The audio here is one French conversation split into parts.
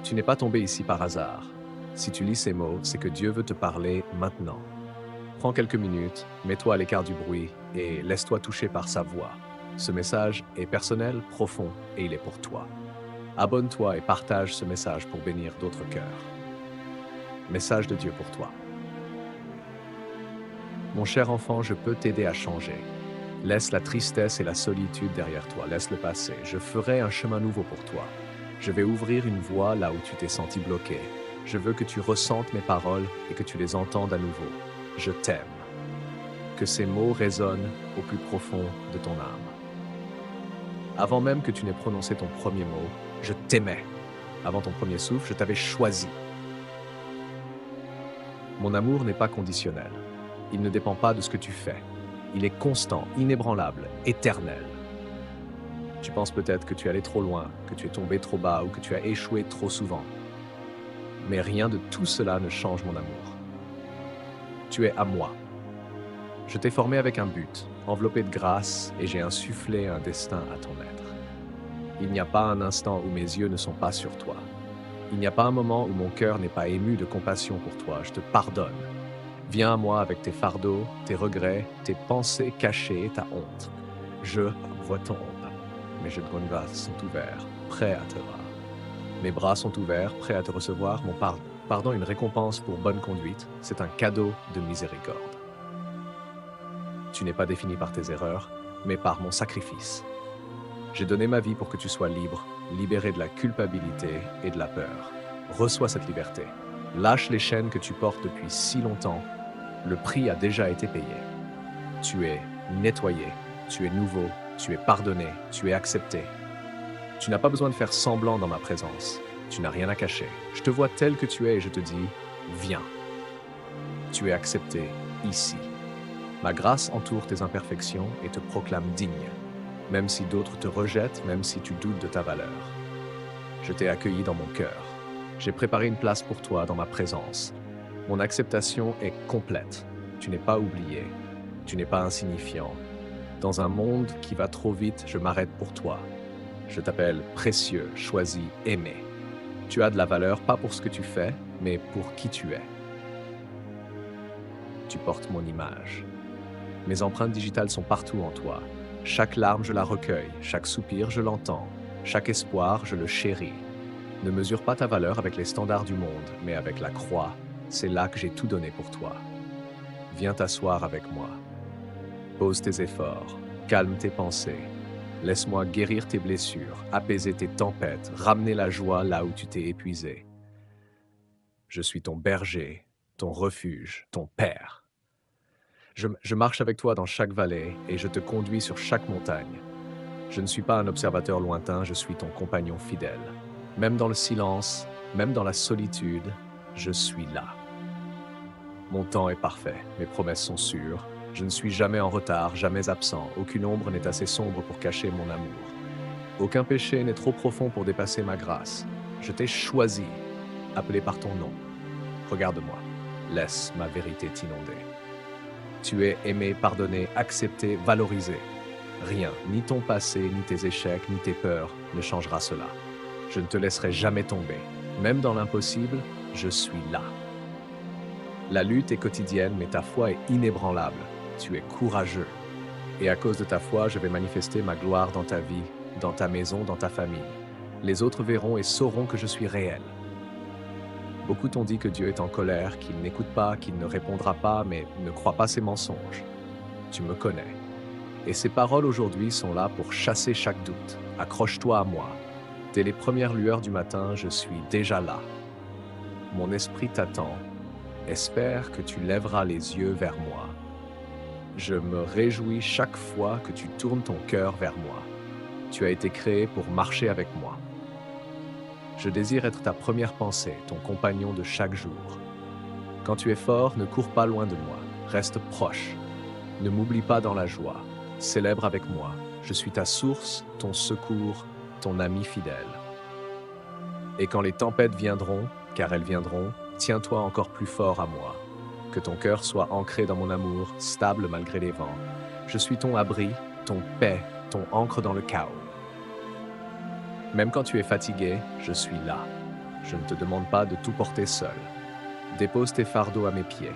Tu n'es pas tombé ici par hasard. Si tu lis ces mots, c'est que Dieu veut te parler maintenant. Prends quelques minutes, mets-toi à l'écart du bruit et laisse-toi toucher par sa voix. Ce message est personnel, profond et il est pour toi. Abonne-toi et partage ce message pour bénir d'autres cœurs. Message de Dieu pour toi. Mon cher enfant, je peux t'aider à changer. Laisse la tristesse et la solitude derrière toi, laisse-le passer. Je ferai un chemin nouveau pour toi. Je vais ouvrir une voie là où tu t'es senti bloqué. Je veux que tu ressentes mes paroles et que tu les entendes à nouveau. Je t'aime. Que ces mots résonnent au plus profond de ton âme. Avant même que tu n'aies prononcé ton premier mot, je t'aimais. Avant ton premier souffle, je t'avais choisi. Mon amour n'est pas conditionnel. Il ne dépend pas de ce que tu fais. Il est constant, inébranlable, éternel. Tu penses peut-être que tu es allé trop loin, que tu es tombé trop bas ou que tu as échoué trop souvent. Mais rien de tout cela ne change mon amour. Tu es à moi. Je t'ai formé avec un but, enveloppé de grâce, et j'ai insufflé un destin à ton être. Il n'y a pas un instant où mes yeux ne sont pas sur toi. Il n'y a pas un moment où mon cœur n'est pas ému de compassion pour toi. Je te pardonne. Viens à moi avec tes fardeaux, tes regrets, tes pensées cachées, ta honte. Je vois ton honte. Mes jeux de grâce sont ouverts, prêts à te voir. Mes bras sont ouverts, prêts à te recevoir. Mon pardon est une récompense pour bonne conduite. C'est un cadeau de miséricorde. Tu n'es pas défini par tes erreurs, mais par mon sacrifice. J'ai donné ma vie pour que tu sois libre, libéré de la culpabilité et de la peur. Reçois cette liberté. Lâche les chaînes que tu portes depuis si longtemps. Le prix a déjà été payé. Tu es nettoyé, tu es nouveau, tu es pardonné, tu es accepté. Tu n'as pas besoin de faire semblant dans ma présence. Tu n'as rien à cacher. Je te vois tel que tu es et je te dis, viens. Tu es accepté ici. Ma grâce entoure tes imperfections et te proclame digne, même si d'autres te rejettent, même si tu doutes de ta valeur. Je t'ai accueilli dans mon cœur. J'ai préparé une place pour toi dans ma présence. Mon acceptation est complète. Tu n'es pas oublié. Tu n'es pas insignifiant. Dans un monde qui va trop vite, je m'arrête pour toi. Je t'appelle précieux, choisi, aimé. Tu as de la valeur, pas pour ce que tu fais, mais pour qui tu es. Tu portes mon image. Mes empreintes digitales sont partout en toi. Chaque larme, je la recueille. Chaque soupir, je l'entends. Chaque espoir, je le chéris. Ne mesure pas ta valeur avec les standards du monde, mais avec la croix. C'est là que j'ai tout donné pour toi. Viens t'asseoir avec moi. Pose tes efforts. Calme tes pensées. Laisse-moi guérir tes blessures, apaiser tes tempêtes, ramener la joie là où tu t'es épuisé. Je suis ton berger, ton refuge, ton père. Je marche avec toi dans chaque vallée et je te conduis sur chaque montagne. Je ne suis pas un observateur lointain, je suis ton compagnon fidèle. Même dans le silence, même dans la solitude, je suis là. Mon temps est parfait, mes promesses sont sûres. Je ne suis jamais en retard, jamais absent. Aucune ombre n'est assez sombre pour cacher mon amour. Aucun péché n'est trop profond pour dépasser ma grâce. Je t'ai choisi, appelé par ton nom. Regarde-moi, laisse ma vérité t'inonder. Tu es aimé, pardonné, accepté, valorisé. Rien, ni ton passé, ni tes échecs, ni tes peurs, ne changera cela. Je ne te laisserai jamais tomber. Même dans l'impossible, je suis là. La lutte est quotidienne, mais ta foi est inébranlable. Tu es courageux. Et à cause de ta foi, je vais manifester ma gloire dans ta vie, dans ta maison, dans ta famille. Les autres verront et sauront que je suis réel. Beaucoup t'ont dit que Dieu est en colère, qu'il n'écoute pas, qu'il ne répondra pas, mais ne crois pas ses mensonges. Tu me connais. Et ces paroles aujourd'hui sont là pour chasser chaque doute. Accroche-toi à moi. Dès les premières lueurs du matin, je suis déjà là. Mon esprit t'attend. Espère que tu lèveras les yeux vers moi. Je me réjouis chaque fois que tu tournes ton cœur vers moi. Tu as été créé pour marcher avec moi. Je désire être ta première pensée, ton compagnon de chaque jour. Quand tu es fort, ne cours pas loin de moi. Reste proche. Ne m'oublie pas dans la joie. Célèbre avec moi. Je suis ta source, ton secours, ton ami fidèle. Et quand les tempêtes viendront, car elles viendront, tiens-toi encore plus fort à moi. Que ton cœur soit ancré dans mon amour, stable malgré les vents. Je suis ton abri, ton paix, ton ancre dans le chaos. Même quand tu es fatigué, je suis là. Je ne te demande pas de tout porter seul. Dépose tes fardeaux à mes pieds.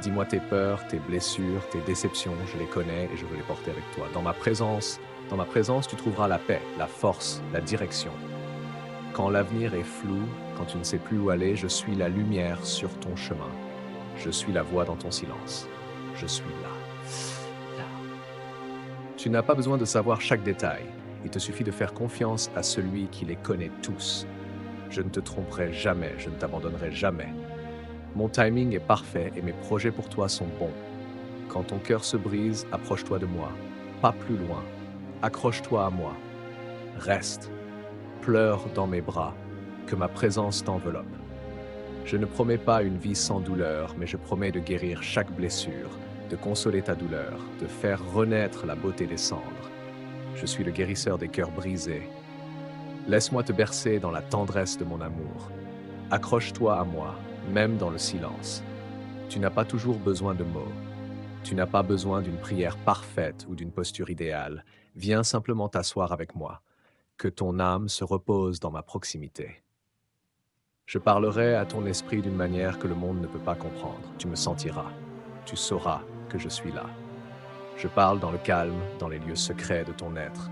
Dis-moi tes peurs, tes blessures, tes déceptions, je les connais et je veux les porter avec toi. Dans ma présence, tu trouveras la paix, la force, la direction. Quand l'avenir est flou, quand tu ne sais plus où aller, je suis la lumière sur ton chemin. Je suis la voix dans ton silence. Je suis là. Tu n'as pas besoin de savoir chaque détail. Il te suffit de faire confiance à celui qui les connaît tous. Je ne te tromperai jamais, je ne t'abandonnerai jamais. Mon timing est parfait et mes projets pour toi sont bons. Quand ton cœur se brise, approche-toi de moi. Pas plus loin. Accroche-toi à moi. Reste. Pleure dans mes bras. Que ma présence t'enveloppe. Je ne promets pas une vie sans douleur, mais je promets de guérir chaque blessure, de consoler ta douleur, de faire renaître la beauté des cendres. Je suis le guérisseur des cœurs brisés. Laisse-moi te bercer dans la tendresse de mon amour. Accroche-toi à moi, même dans le silence. Tu n'as pas toujours besoin de mots. Tu n'as pas besoin d'une prière parfaite ou d'une posture idéale. Viens simplement t'asseoir avec moi. Que ton âme se repose dans ma proximité. Je parlerai à ton esprit d'une manière que le monde ne peut pas comprendre. Tu me sentiras. Tu sauras que je suis là. Je parle dans le calme, dans les lieux secrets de ton être.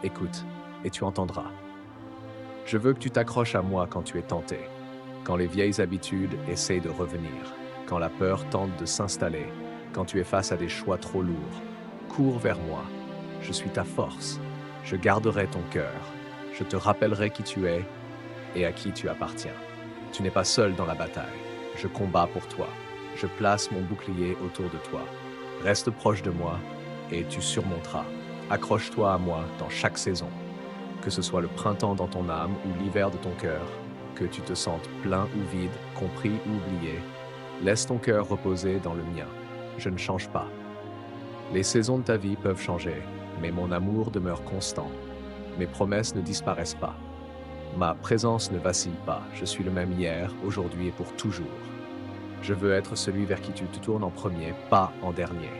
Écoute, et tu entendras. Je veux que tu t'accroches à moi quand tu es tenté, quand les vieilles habitudes essayent de revenir, quand la peur tente de s'installer, quand tu es face à des choix trop lourds. Cours vers moi. Je suis ta force. Je garderai ton cœur. Je te rappellerai qui tu es et à qui tu appartiens. Tu n'es pas seul dans la bataille. Je combats pour toi. Je place mon bouclier autour de toi. Reste proche de moi et tu surmonteras. Accroche-toi à moi dans chaque saison. Que ce soit le printemps dans ton âme ou l'hiver de ton cœur, que tu te sentes plein ou vide, compris ou oublié, laisse ton cœur reposer dans le mien. Je ne change pas. Les saisons de ta vie peuvent changer, mais mon amour demeure constant. Mes promesses ne disparaissent pas. Ma présence ne vacille pas. Je suis le même hier, aujourd'hui et pour toujours. Je veux être celui vers qui tu te tournes en premier, pas en dernier.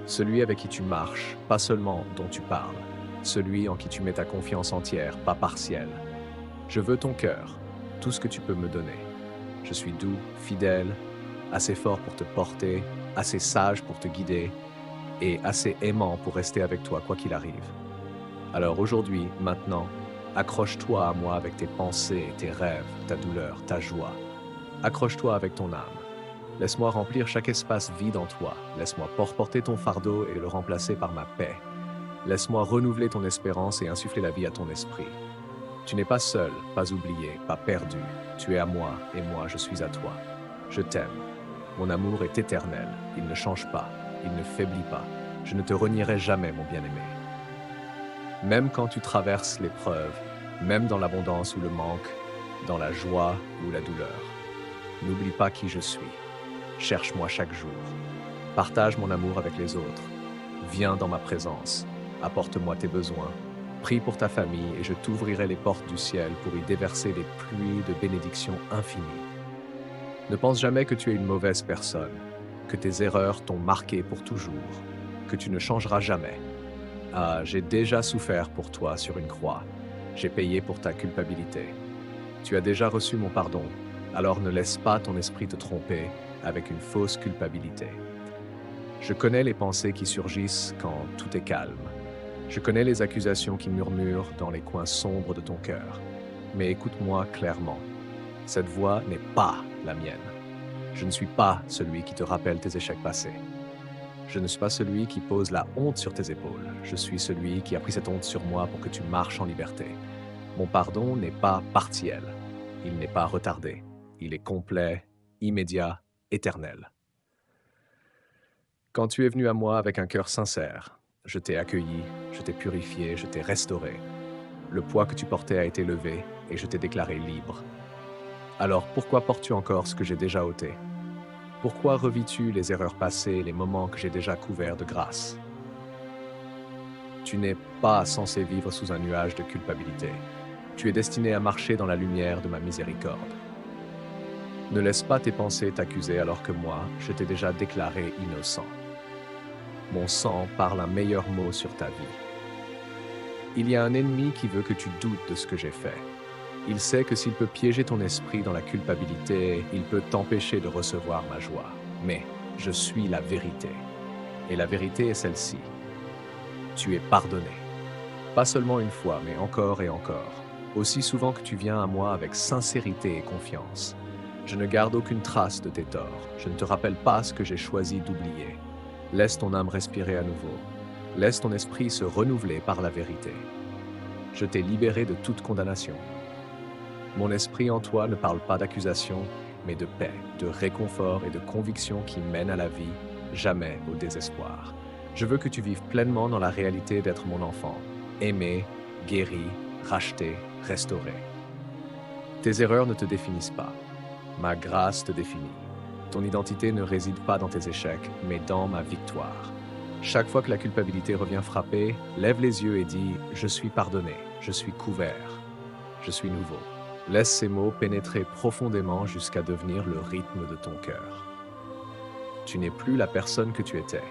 Celui avec qui tu marches, pas seulement dont tu parles. Celui en qui tu mets ta confiance entière, pas partielle. Je veux ton cœur, tout ce que tu peux me donner. Je suis doux, fidèle, assez fort pour te porter, assez sage pour te guider et assez aimant pour rester avec toi quoi qu'il arrive. Alors aujourd'hui, maintenant, accroche-toi à moi avec tes pensées, tes rêves, ta douleur, ta joie. Accroche-toi avec ton âme. Laisse-moi remplir chaque espace vide en toi. Laisse-moi porter ton fardeau et le remplacer par ma paix. Laisse-moi renouveler ton espérance et insuffler la vie à ton esprit. Tu n'es pas seul, pas oublié, pas perdu. Tu es à moi et moi je suis à toi. Je t'aime. Mon amour est éternel. Il ne change pas. Il ne faiblit pas. Je ne te renierai jamais, mon bien-aimé. Même quand tu traverses l'épreuve, même dans l'abondance ou le manque, dans la joie ou la douleur, n'oublie pas qui je suis. Cherche-moi chaque jour. Partage mon amour avec les autres. Viens dans ma présence. Apporte-moi tes besoins. Prie pour ta famille et je t'ouvrirai les portes du ciel pour y déverser des pluies de bénédictions infinies. Ne pense jamais que tu es une mauvaise personne, que tes erreurs t'ont marqué pour toujours, que tu ne changeras jamais. Ah, j'ai déjà souffert pour toi sur une croix. J'ai payé pour ta culpabilité. Tu as déjà reçu mon pardon, alors ne laisse pas ton esprit te tromper avec une fausse culpabilité. Je connais les pensées qui surgissent quand tout est calme. Je connais les accusations qui murmurent dans les coins sombres de ton cœur. Mais écoute-moi clairement. Cette voix n'est pas la mienne. Je ne suis pas celui qui te rappelle tes échecs passés. Je ne suis pas celui qui pose la honte sur tes épaules. Je suis celui qui a pris cette honte sur moi pour que tu marches en liberté. Mon pardon n'est pas partiel. Il n'est pas retardé. Il est complet, immédiat, éternel. Quand tu es venu à moi avec un cœur sincère, je t'ai accueilli, je t'ai purifié, je t'ai restauré. Le poids que tu portais a été levé et je t'ai déclaré libre. Alors pourquoi portes-tu encore ce que j'ai déjà ôté? Pourquoi revis-tu les erreurs passées et les moments que j'ai déjà couverts de grâce? Tu n'es pas censé vivre sous un nuage de culpabilité. Tu es destiné à marcher dans la lumière de ma miséricorde. Ne laisse pas tes pensées t'accuser alors que moi, je t'ai déjà déclaré innocent. Mon sang parle un meilleur mot sur ta vie. Il y a un ennemi qui veut que tu doutes de ce que j'ai fait. Il sait que s'il peut piéger ton esprit dans la culpabilité, il peut t'empêcher de recevoir ma joie. Mais je suis la vérité. Et la vérité est celle-ci. Tu es pardonné. Pas seulement une fois, mais encore et encore. Aussi souvent que tu viens à moi avec sincérité et confiance. Je ne garde aucune trace de tes torts. Je ne te rappelle pas ce que j'ai choisi d'oublier. Laisse ton âme respirer à nouveau. Laisse ton esprit se renouveler par la vérité. Je t'ai libéré de toute condamnation. Mon esprit en toi ne parle pas d'accusation, mais de paix, de réconfort et de conviction qui mènent à la vie, jamais au désespoir. Je veux que tu vives pleinement dans la réalité d'être mon enfant, aimé, guéri, racheté, restauré. Tes erreurs ne te définissent pas. Ma grâce te définit. Ton identité ne réside pas dans tes échecs, mais dans ma victoire. Chaque fois que la culpabilité revient frapper, lève les yeux et dis « Je suis pardonné, je suis couvert, je suis nouveau ». Laisse ces mots pénétrer profondément jusqu'à devenir le rythme de ton cœur. Tu n'es plus la personne que tu étais.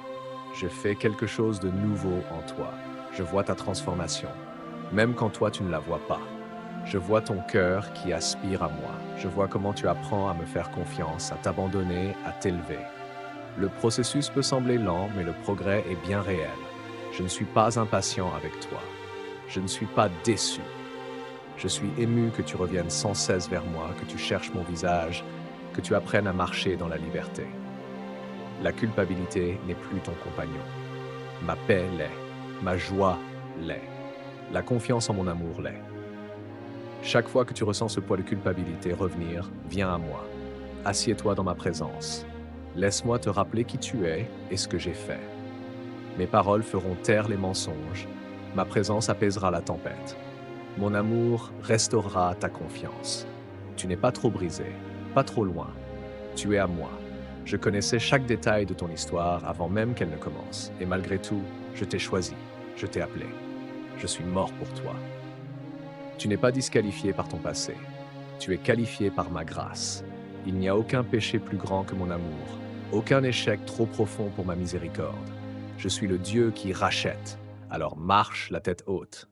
Je fais quelque chose de nouveau en toi. Je vois ta transformation, même quand toi tu ne la vois pas. Je vois ton cœur qui aspire à moi. Je vois comment tu apprends à me faire confiance, à t'abandonner, à t'élever. Le processus peut sembler lent, mais le progrès est bien réel. Je ne suis pas impatient avec toi. Je ne suis pas déçu. Je suis ému que tu reviennes sans cesse vers moi, que tu cherches mon visage, que tu apprennes à marcher dans la liberté. La culpabilité n'est plus ton compagnon. Ma paix l'est. Ma joie l'est. La confiance en mon amour l'est. Chaque fois que tu ressens ce poids de culpabilité revenir, viens à moi. Assieds-toi dans ma présence. Laisse-moi te rappeler qui tu es et ce que j'ai fait. Mes paroles feront taire les mensonges. Ma présence apaisera la tempête. Mon amour restaurera ta confiance. Tu n'es pas trop brisé, pas trop loin. Tu es à moi. Je connaissais chaque détail de ton histoire avant même qu'elle ne commence. Et malgré tout, je t'ai choisi, je t'ai appelé. Je suis mort pour toi. Tu n'es pas disqualifié par ton passé. Tu es qualifié par ma grâce. Il n'y a aucun péché plus grand que mon amour, aucun échec trop profond pour ma miséricorde. Je suis le Dieu qui rachète, alors marche la tête haute.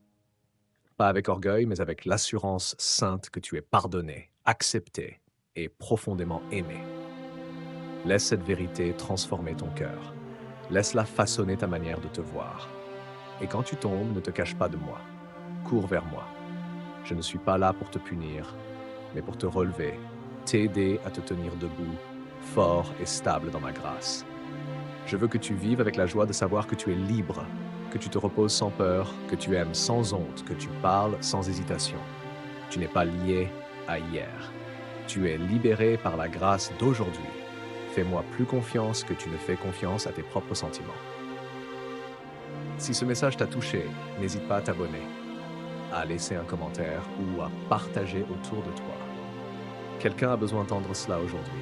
Pas avec orgueil, mais avec l'assurance sainte que tu es pardonné, accepté et profondément aimé. Laisse cette vérité transformer ton cœur. Laisse-la façonner ta manière de te voir. Et quand tu tombes, ne te cache pas de moi. Cours vers moi. Je ne suis pas là pour te punir, mais pour te relever, t'aider à te tenir debout, fort et stable dans ma grâce. Je veux que tu vives avec la joie de savoir que tu es libre, que tu te reposes sans peur, que tu aimes sans honte, que tu parles sans hésitation. Tu n'es pas lié à hier. Tu es libéré par la grâce d'aujourd'hui. Fais-moi plus confiance que tu ne fais confiance à tes propres sentiments. Si ce message t'a touché, n'hésite pas à t'abonner, à laisser un commentaire ou à partager autour de toi. Quelqu'un a besoin d'entendre cela aujourd'hui.